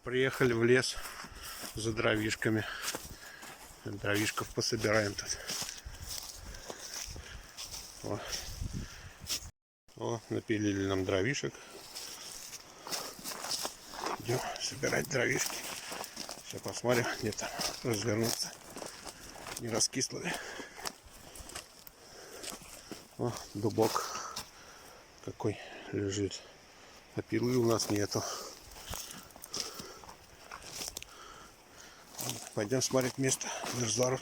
Приехали в лес за дровишками. Дровишков пособираем тут. Напилили нам дровишек. Идем собирать дровишки. Сейчас посмотрим, где там развернуться. Не раскисло ли. Дубок какой лежит. А пилы у нас нету. Пойдем смотреть место мерзлород.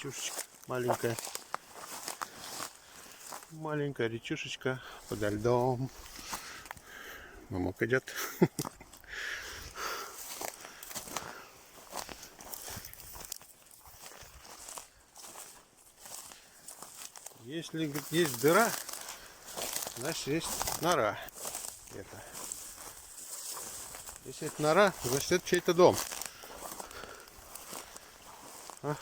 речушечка маленькая. Маленькая речушечка подо льдом. Мамок идет. Если, говорит, есть дыра, значит есть нора. Это. Если это нора, значит это чей-то дом. А?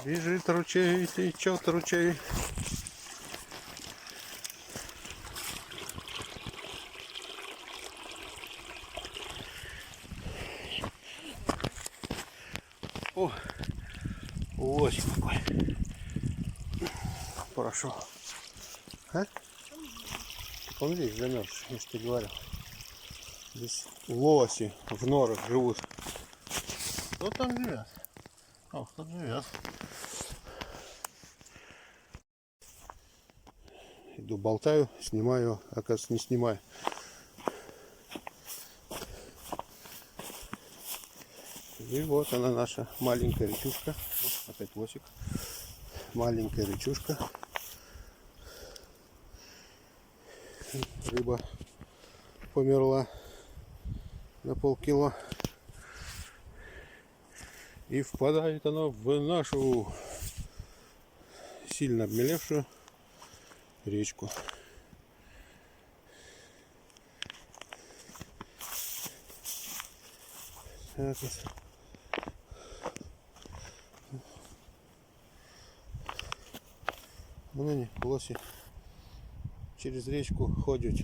Бежит ручей, течет ручей. О, лось какой. Прошел. А? Он здесь замерз, я же тебе говорил. Здесь лоси в норах живут. Кто там живет? О, кто живет. Иду болтаю, снимаю, оказывается не снимаю. И вот она, наша маленькая речушка. Вот, опять лосик. Маленькая речушка. Рыба померла на полкило. И впадает она в нашу сильно обмелевшую речку. Так вот. Вон они, лоси, через речку ходят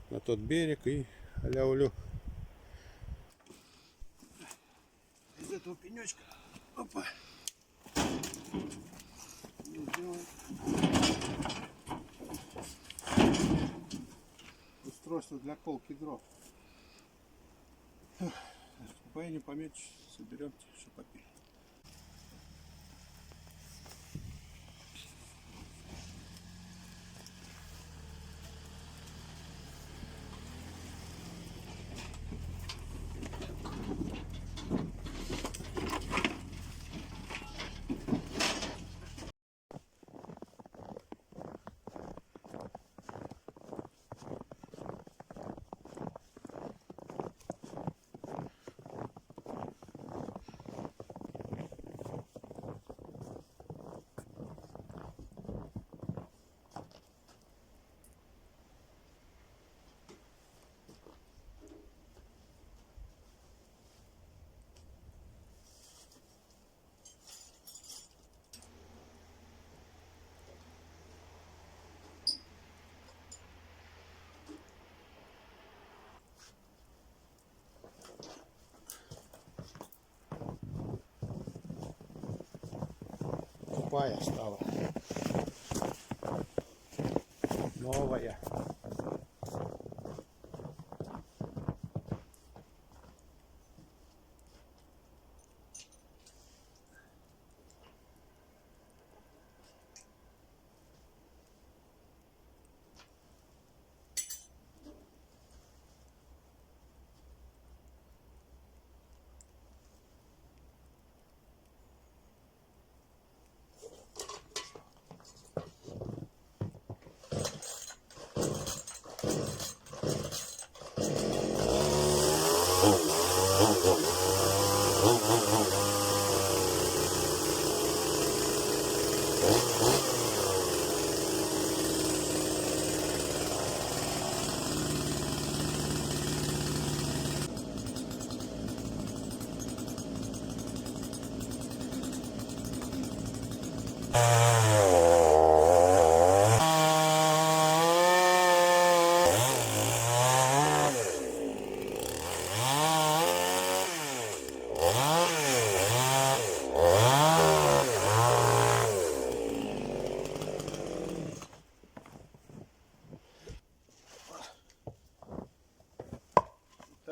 на тот берег и аля-улю. Из этого пенечка, опа, устройство для колки дров. Пойни пометишь, соберем, что попили. Тупая стала. Новая.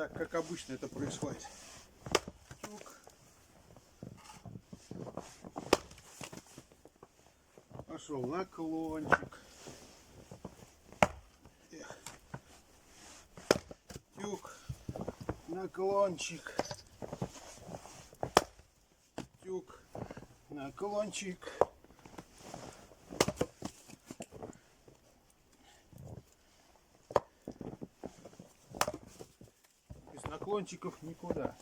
Так, как обычно это происходит. Чук. Пошел наклончик. Эх. Тюк. Наклончик. Наклончик. Без наклончиков никуда.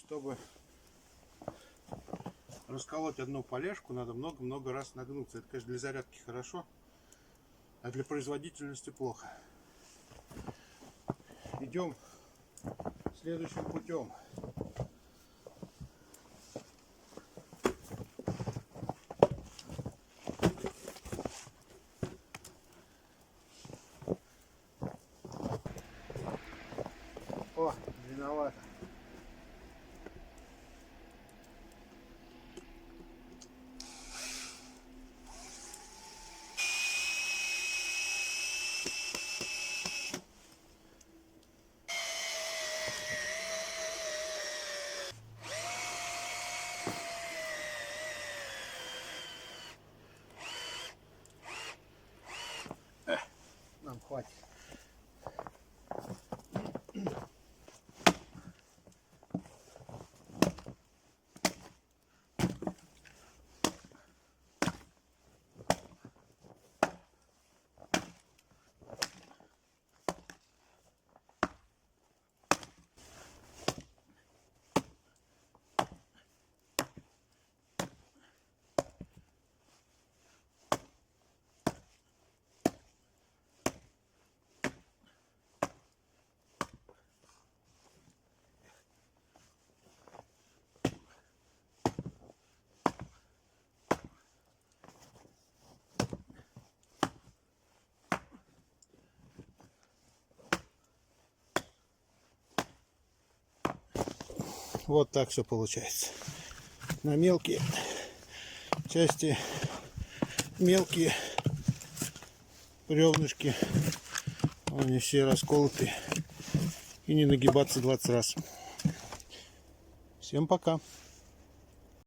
Чтобы расколоть одну полежку, надо много-много раз нагнуться. Это, конечно, для зарядки хорошо, а для производительности плохо. Идем следующим путем. О, длинновато. Нам хватит. Вот так все получается. На мелкие части, мелкие бревнышки, они все расколоты. И не нагибаться 20 раз. Всем пока.